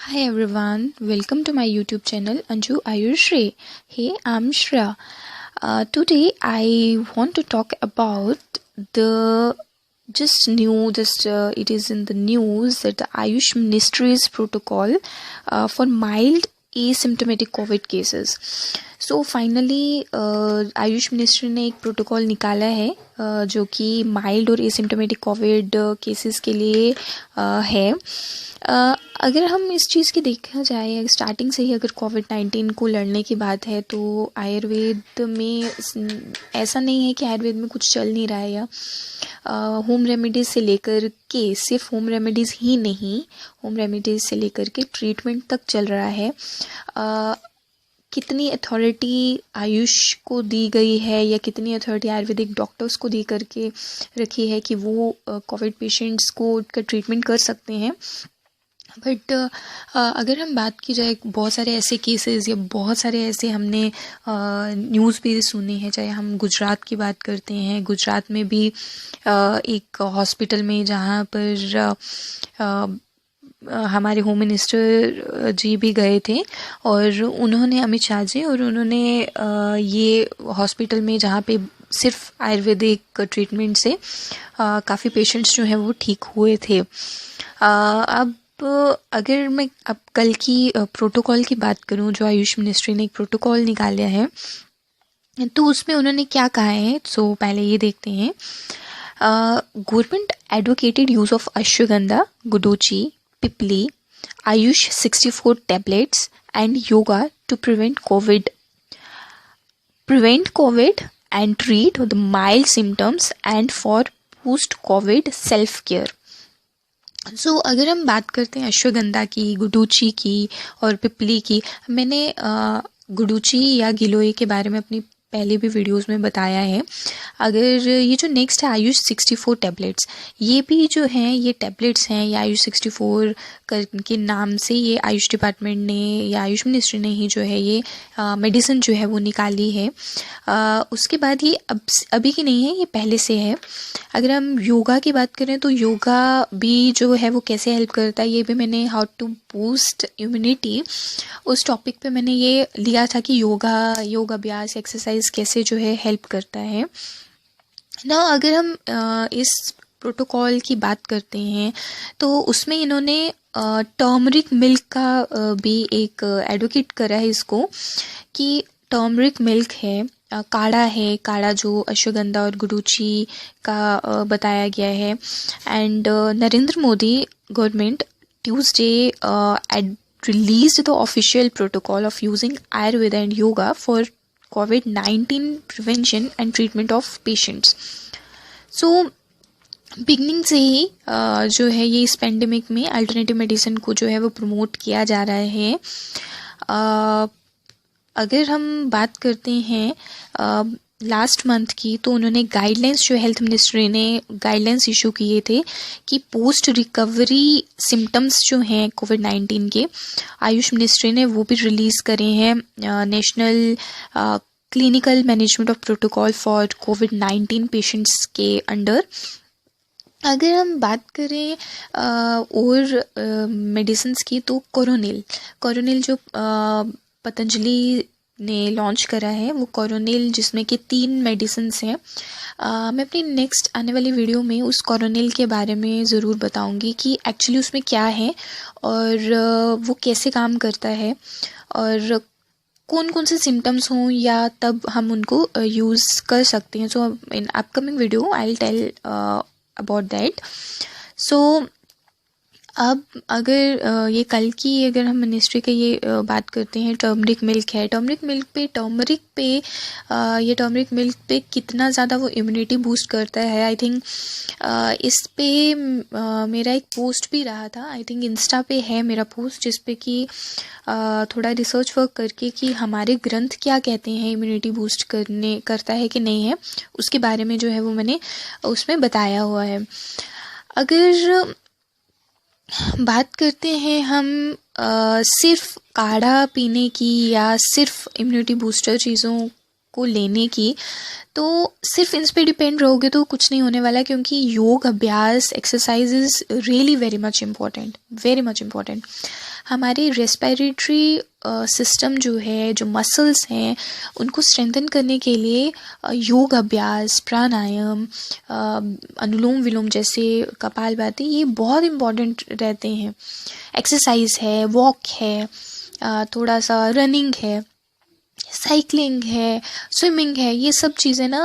Hi everyone, welcome to my YouTube channel Anju Ayushri. Hey, I'm Shreya. Today I want to talk about the it is in the news that the Ayush Ministry's protocol for mild asymptomatic COVID cases. So finally Ayush ministry ने एक protocol निकाला है जो कि mild और asymptomatic Covid cases के लिए है। अगर हम इस चीज़ की देखा जाए स्टार्टिंग से ही अगर कोविड-19 को लड़ने की बात है तो आयुर्वेद में ऐसा नहीं है कि आयुर्वेद में कुछ चल नहीं रहा है या होम रेमेडीज़ से लेकर के सिर्फ होम रेमेडीज़ ही नहीं, होम रेमेडीज़ से लेकर के ट्रीटमेंट तक चल रहा है। कितनी अथॉरिटी आयुष को दी गई है या कितनी अथॉरिटी आयुर्वेदिक डॉक्टर्स को दी करके रखी है कि वो कोविड पेशेंट्स को का ट्रीटमेंट कर सकते हैं। बट अगर हम बात की जाए बहुत सारे ऐसे केसेस या बहुत सारे ऐसे हमने न्यूज़ भी सुने हैं, चाहे हम गुजरात की बात करते हैं, गुजरात में भी एक हॉस्पिटल में जहाँ पर हमारे होम मिनिस्टर जी भी गए थे और उन्होंने अमित शाह जी और उन्होंने ये हॉस्पिटल में जहाँ पे सिर्फ आयुर्वेदिक ट्रीटमेंट से काफ़ी पेशेंट्स जो हैं वो ठीक हुए थे। अब अगर मैं अब कल की प्रोटोकॉल की बात करूं, जो आयुष मिनिस्ट्री ने एक प्रोटोकॉल निकाला है तो उसमें उन्होंने क्या कहा है, सो पहले ये देखते हैं। Government advocated use of ashwagandha, Guduchi, Pipli, Ayush 64 tablets and yoga to prevent COVID and treat the mild symptoms and for post-COVID self-care. सो अगर हम बात करते हैं अश्वगंधा की, गुडुचि की और पिपली की, मैंने गुडुचि या गिलोय के बारे में अपनी पहले भी वीडियोस में बताया है। अगर ये जो नेक्स्ट है आयुष 64 टैबलेट्स, ये भी जो हैं ये टैबलेट्स हैं, ये आयुष 64 के नाम से ये आयुष डिपार्टमेंट ने या आयुष मिनिस्ट्री ने ही जो है ये मेडिसिन जो है वो निकाली है। उसके बाद ये अभी की नहीं है, ये पहले से है। अगर हम योगा की बात करें तो योगा भी जो है वो कैसे हेल्प करता है, ये भी मैंने हाउ टू बूस्ट इम्यूनिटी उस टॉपिक पे मैंने ये लिया था कि योग अभ्यास एक्सरसाइज कैसे जो है हेल्प करता है ना। अगर हम इस प्रोटोकॉल की बात करते हैं तो उसमें इन्होंने टर्मरिक मिल्क का भी एक एडवोकेट करा है इसको, कि टर्मरिक मिल्क है, काढ़ा जो अश्वगंधा और गुडुचि का बताया गया है। And Narendra Modi government Tuesday released the official protocol of using Ayurveda and yoga for COVID-19 prevention and treatment of patients. So beginning से ही जो है ये इस पेंडेमिक में अल्टरनेटिव मेडिसिन को जो है वो प्रमोट किया जा रहा है। अगर हम बात करते हैं लास्ट मंथ की, तो उन्होंने गाइडलाइंस, जो हेल्थ मिनिस्ट्री ने गाइडलाइंस इशू किए थे कि पोस्ट रिकवरी सिम्टम्स जो हैं कोविड-19 के, आयुष मिनिस्ट्री ने वो भी रिलीज़ करे हैं। National clinical management of protocol for covid patients के अंडर। अगर हम बात करें और मेडिसिन्स की, तो कोरोनिल जो पतंजलि ने लॉन्च करा है, वो कोरोनिल, जिसमें कि 3 मेडिसिन्स हैं। मैं अपनी नेक्स्ट आने वाली वीडियो में उस कोरोनिल के बारे में ज़रूर बताऊंगी कि एक्चुअली उसमें क्या है और वो कैसे काम करता है और कौन कौन से सिम्टम्स हों या तब हम उनको यूज़ कर सकते हैं। So in upcoming video I will tell about that. So अब अगर ये कल की अगर हम मिनिस्ट्री के ये बात करते हैं, टर्मरिक मिल्क है, टर्मरिक मिल्क पे कितना ज़्यादा वो इम्यूनिटी बूस्ट करता है। आई थिंक इस पे मेरा एक पोस्ट भी रहा था, आई थिंक इंस्टा पे है मेरा पोस्ट, जिस पे कि थोड़ा रिसर्च वर्क करके कि हमारे ग्रंथ क्या कहते हैं इम्यूनिटी बूस्ट करता है कि नहीं है, उसके बारे में जो है वो मैंने उसमें बताया हुआ है। अगर बात करते हैं हम सिर्फ काढ़ा पीने की या सिर्फ इम्यूनिटी बूस्टर चीज़ों को लेने की, तो सिर्फ इन पे डिपेंड रहोगे तो कुछ नहीं होने वाला, क्योंकि योग अभ्यास exercise is really very much important. हमारे रेस्पिरेटरी सिस्टम जो है, जो मसल्स हैं, उनको स्ट्रेंथन करने के लिए योग अभ्यास, प्राणायाम, अनुलोम विलोम जैसे कपालभाति, ये बहुत इम्पॉर्टेंट रहते हैं. एक्सरसाइज है, वॉक है, थोड़ा सा रनिंग है, साइकिलिंग है, स्विमिंग है, ये सब चीज़ें ना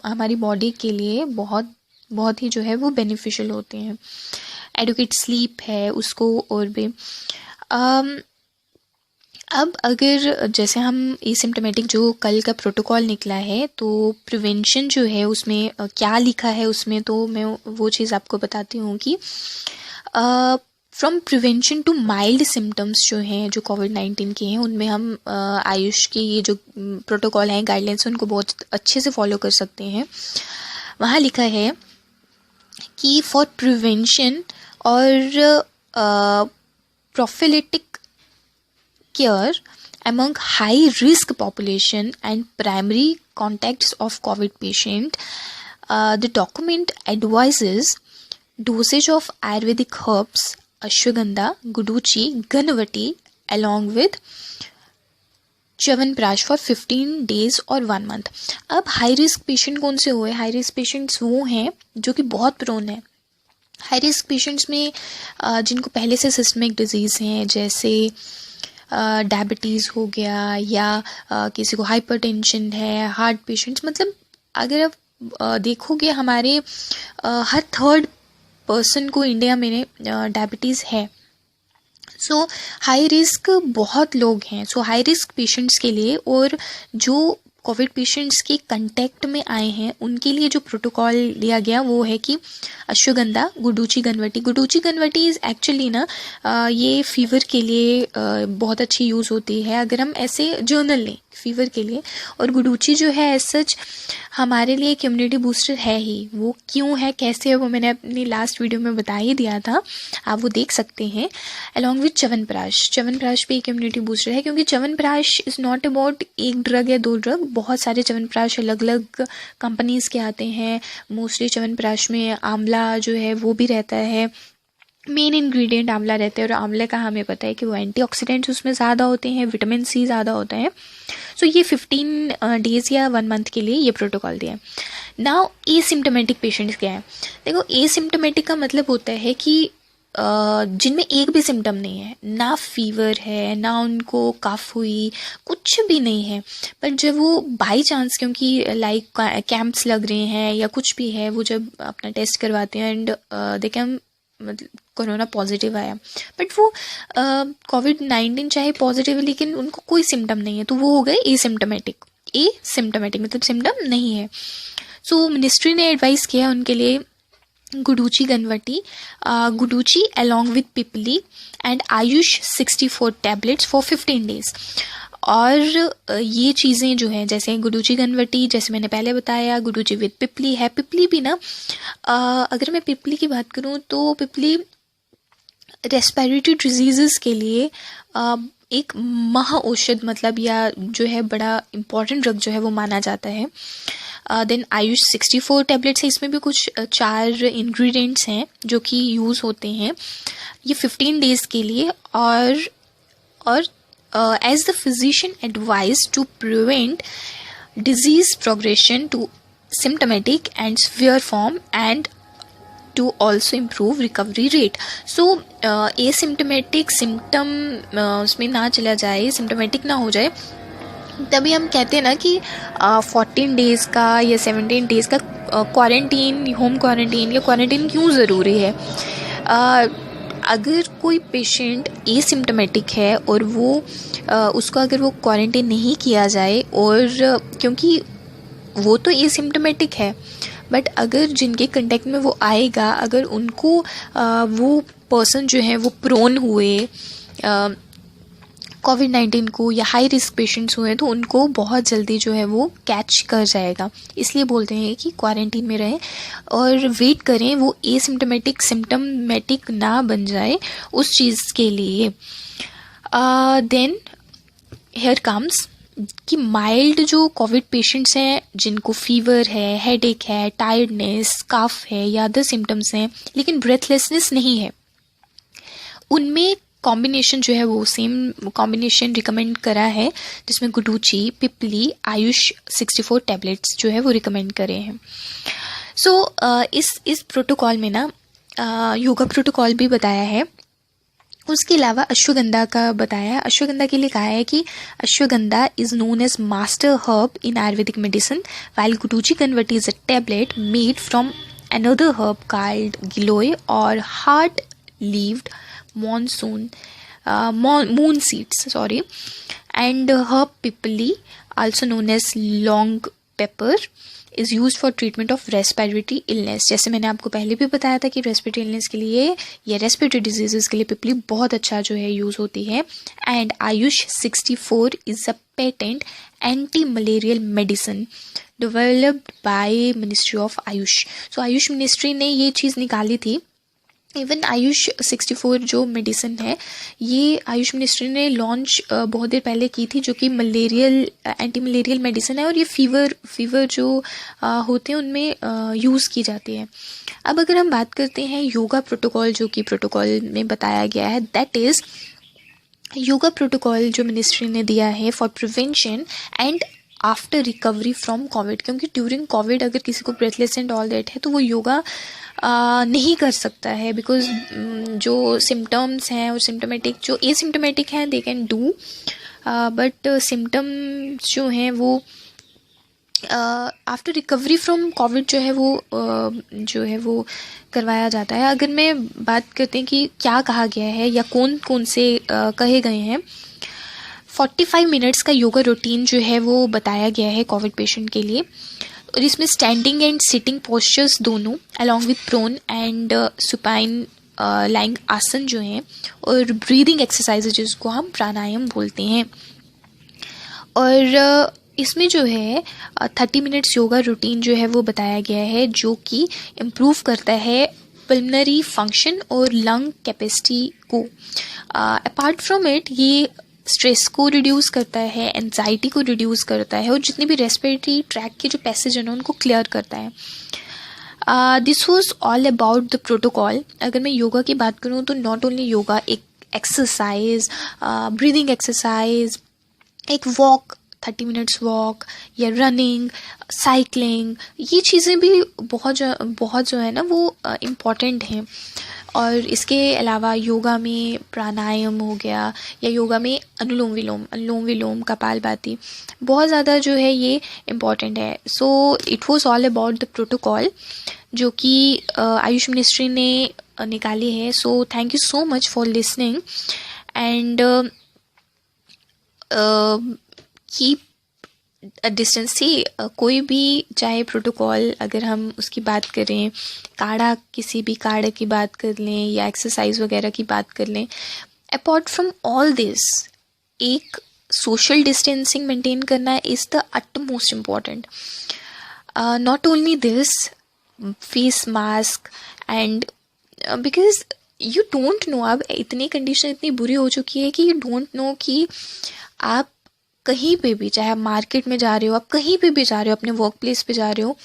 हमारी बॉडी के लिए बहुत ही जो है वो बेनिफिशियल होते हैं. एडुकेट स्लीप है उसको, और भी अब अगर जैसे हम एसिम्प्टोमेटिक जो कल का प्रोटोकॉल निकला है, तो प्रिवेंशन जो है उसमें क्या लिखा है उसमें, तो मैं वो चीज़ आपको बताती हूँ कि from prevention to mild symptoms जो हैं, जो कोविड-19 के हैं, उनमें हम आयुष की ये जो प्रोटोकॉल हैं, गाइडलाइंस, उनको बहुत अच्छे से फॉलो कर सकते हैं. वहाँ लिखा है कि फॉर प्रिवेंशन और प्रोफिलेटिक care among high risk population and primary contacts of COVID patient, the document advises dosage of Ayurvedic herbs Ashwagandha, Guduchi, Ganavati along with chyawanprash for 15 days और 1 month. अब हाई रिस्क पेशेंट कौन से हुए? High risk patients वो हैं जो कि बहुत प्रोन है. हाई रिस्क पेशेंट्स में जिनको पहले से सिस्टमिक डिजीज़ हैं, जैसे डायबिटीज़ हो गया, या किसी को हाइपरटेंशन है, हार्ट पेशेंट्स, मतलब अगर आप देखोगे हमारे हर थर्ड पर्सन को इंडिया में डायबिटीज़ है. सो हाई रिस्क बहुत लोग हैं. सो हाई रिस्क पेशेंट्स के लिए और जो कोविड पेशेंट्स के कंटेक्ट में आए हैं उनके लिए जो प्रोटोकॉल दिया गया वो है कि अश्वगंधा, गुडुची गनवटी. गुडुची गनवटी इज़ एक्चुअली ना ये फीवर के लिए बहुत अच्छी यूज़ होती है अगर हम ऐसे जर्नल लें फीवर के लिए. और गुडुची जो है एज सच हमारे लिए एक इम्यूनिटी बूस्टर है ही. वो क्यों है, कैसे है, वो मैंने अपनी लास्ट वीडियो में बता ही दिया था, आप वो देख सकते हैं. Along with chyawanprash. च्यवनप्राश भी एक इम्यूनिटी बूस्टर है, क्योंकि च्यवनप्राश इज़ नॉट अबाउट एक ड्रग या 2 ड्रग. बहुत सारे च्यवनप्राश अलग अलग कंपनीज़ के आते हैं. मोस्टली च्यवनप्राश में आंवला जो है वो भी रहता है, मेन इंग्रेडिएंट आंवला रहता है. और आंवले का हमें पता है कि वो एंटीऑक्सीडेंट्स उसमें ज़्यादा होते हैं, विटामिन सी ज़्यादा होता है. सो ये 15 days या 1 month के लिए ये प्रोटोकॉल दिया है. नाउ एसिम्प्टोमेटिक पेशेंट्स क्या है? देखो, एसिम्प्टोमेटिक का मतलब होता है कि जिनमें एक भी सिम्टम नहीं है, ना फीवर है, ना उनको कफ हुई, कुछ भी नहीं है, पर जब वो बाई चांस, क्योंकि लाइक कैंप्स लग रहे हैं या कुछ भी है, वो जब अपना टेस्ट करवाते हैं एंड देखें मतलब कोरोना पॉजिटिव आया, बट वो कोविड-19 चाहे पॉजिटिव है लेकिन उनको कोई सिम्टम नहीं है, तो वो हो गए एसिम्प्टोमेटिक. एसिम्प्टोमेटिक मतलब सिम्टम नहीं है. सो मिनिस्ट्री ने एडवाइस किया उनके लिए guduchi गनवटी, guduchi along with Pipli and Ayush 64 tablets for 15 days. और ये चीज़ें जो हैं, जैसे गुडुची गनवटी, जैसे मैंने पहले बताया, गुडुची विद पिपली है. पिपली भी ना अगर मैं पिपली की बात करूँ तो पिपली रेस्पिरेटरी डिजीज़ के लिए एक महा-औषध मतलब या जो है बड़ा इम्पॉर्टेंट ड्रग जो है वो माना जाता है. देन आयुष 64 टैबलेट्स है, इसमें भी कुछ 4 इंग्रेडिएंट्स हैं जो कि यूज़ होते हैं ये 15 days के लिए. और as the physician advise to prevent disease progression to symptomatic and severe form and to also improve recovery rate. So asymptomatic symptom उसमें ना चला जाए, सिम्टोमेटिक ना हो जाए, तभी हम कहते हैं ना कि 14 days का या 17 days का क्वारंटीन, होम क्वारंटीन या क्वारंटीन क्यों ज़रूरी है. अगर कोई पेशेंट एसिम्टोमेटिक है और वो उसको अगर वो क्वारंटीन नहीं किया जाए, और क्योंकि वो तो एसिम्टोमेटिक है, बट अगर जिनके कंटेक्ट में वो आएगा, अगर उनको वो पर्सन जो है वो प्रोन हुए कोविड-19 को या हाई रिस्क पेशेंट्स हुए, तो उनको बहुत जल्दी जो है वो कैच कर जाएगा. इसलिए बोलते हैं कि क्वारंटीन में रहें और वेट करें वो एसिम्टोमेटिक सिम्टोमेटिक ना बन जाए उस चीज़ के लिए. देन हियर कम्स कि माइल्ड जो कोविड पेशेंट्स हैं जिनको फीवर है, हेडेक है, टायर्डनेस, कफ है या अदर सिम्टम्स हैं लेकिन ब्रेथलेसनेस नहीं है, उनमें कॉम्बिनेशन जो है वो सेम कॉम्बिनेशन रिकमेंड करा है जिसमें गुडूची, पिपली, आयुष 64 टैबलेट्स जो है वो रिकमेंड करे हैं। सो इस प्रोटोकॉल में ना योगा प्रोटोकॉल भी बताया है। उसके अलावा अश्वगंधा का बताया है। अश्वगंधा के लिए कहा है कि ashwagandha is known as master herb in Ayurvedic medicine while guduchi कन्वर्ट is a tablet made from another herb called giloy or heart leaved moon seeds, and herb pipali, also known as long pepper, is used for treatment of respiratory illness। जैसे मैंने आपको पहले भी बताया था कि respiratory illness के लिए या respiratory diseases के लिए पिपली बहुत अच्छा जो है यूज़ होती है। And Ayush 64 is a patent anti-malarial medicine developed by Ministry of Ayush। So Ayush ministry ने ये चीज़ निकाली थी। इवन आयुष 64 जो मेडिसिन है ये आयुष मिनिस्ट्री ने लॉन्च बहुत देर पहले की थी, जो कि एंटी मलेरियल मेडिसिन है और ये फीवर जो होते हैं उनमें यूज़ की जाती है। अब अगर हम बात करते हैं योगा प्रोटोकॉल जो कि प्रोटोकॉल में बताया गया है, दैट इज़ योगा प्रोटोकॉल जो मिनिस्ट्री ने दिया है for prevention and after recovery from Covid. क्योंकि ड्यूरिंग कोविड अगर किसी को ब्रेथलेस एंड ऑल दैट है तो वो योगा नहीं कर सकता है, बिकॉज जो सिम्टम्स हैं और सिम्टोमेटिक जो एसिम्टोमेटिक हैं they can do, but symptoms जो हैं वो आफ्टर रिकवरी फ्रॉम कोविड जो है वो करवाया जाता है। अगर मैं बात करते हैं कि क्या कहा गया है या कौन कौन से कहे गए हैं, 45 मिनट्स का योगा रूटीन जो है वो बताया गया है कोविड पेशेंट के लिए, और इसमें स्टैंडिंग एंड सिटिंग पोस्चर्स दोनों along with prone and supine lying आसन जो हैं, और ब्रीदिंग एक्सरसाइजेज जिसको हम प्राणायाम बोलते हैं। और इसमें जो है 30 मिनट्स योगा रूटीन जो है वो बताया गया है, जो कि इम्प्रूव करता है पल्मनरी फंक्शन और लंग कैपेसिटी को। अपार्ट फ्रॉम इट ये स्ट्रेस को रिड्यूस करता है, एंजाइटी को रिड्यूस करता है, और जितने भी रेस्पिरेटरी ट्रैक के जो पैसेज हैं उनको क्लियर करता है। This was all about the protocol. अगर मैं योगा की बात करूँ तो नॉट ओनली योगा, एक एक्सरसाइज, ब्रीदिंग एक्सरसाइज, एक वॉक, 30 मिनट्स वॉक या रनिंग, साइकिलिंग, ये चीज़ें भी बहुत जो है ना वो इम्पॉर्टेंट हैं। और इसके अलावा योगा में प्राणायाम हो गया या योगा में अनुलोम विलोम, कपालभाति बहुत ज़्यादा जो है ये इम्पॉर्टेंट है। So it was all about the protocol जो कि आयुष मिनिस्ट्री ने निकाली है। So thank you so much for listening and keep distance से कोई भी चाहे प्रोटोकॉल, अगर हम उसकी बात करें, किसी भी काढ़े की बात कर लें या एक्सरसाइज वगैरह की बात कर लें, अपार्ट फ्रॉम ऑल दिस एक सोशल डिस्टेंसिंग मेंटेन करना is the utmost important. Not only this, face mask and because you don't know, अब इतनी कंडीशन इतनी बुरी हो चुकी है कि यू डोंट नो कि आप कहीं पे भी, चाहे आप मार्केट में जा रहे हो, आप कहीं पे भी जा रहे हो, अपने वर्क प्लेस पे जा रहे हो,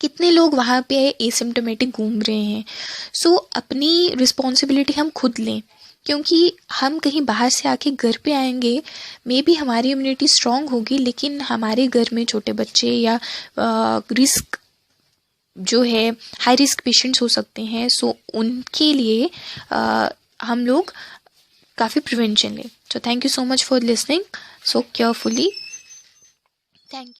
कितने लोग वहाँ पे एसिम्प्टोमेटिक घूम रहे हैं। सो अपनी रिस्पॉन्सिबिलिटी हम खुद लें, क्योंकि हम कहीं बाहर से आके घर पे आएंगे, मे बी हमारी इम्यूनिटी स्ट्रांग होगी, लेकिन हमारे घर में छोटे बच्चे या रिस्क जो है हाई रिस्क पेशेंट्स हो सकते हैं। सो उनके लिए हम लोग काफ़ी प्रिवेंशन लें। So thank you so much for listening so carefully. Thank you.